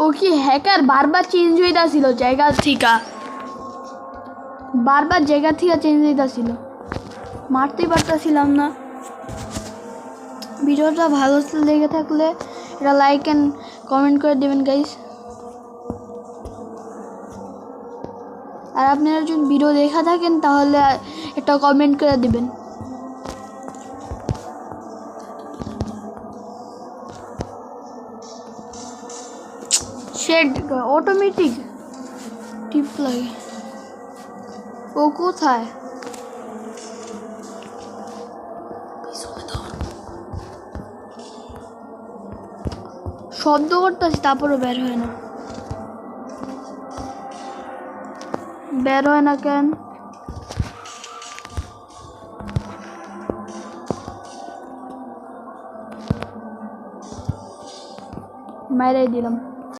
ও কি হ্যাকার বারবার চেঞ্জ হইতাছিল জায়গা থেকে, বারবার জায়গা থেকে চেঞ্জ হইতাছিল, মারতেই পারতাছিলাম না। ভিডিওটা ভালো লেগে থাকলে এটা লাইক এন্ড কমেন্ট করে দেবেন গাইস। আর আপনারা যদি ভিডিও দেখা থাকেন তাহলে একটা কমেন্ট করে দিবেন। শেড অটোমেটিক টিপ লাগে। ও কোথায়? শব্দ করতেছি তারপরে বের হয় না, বের হয় না কেন? মাইরাই দিলাম।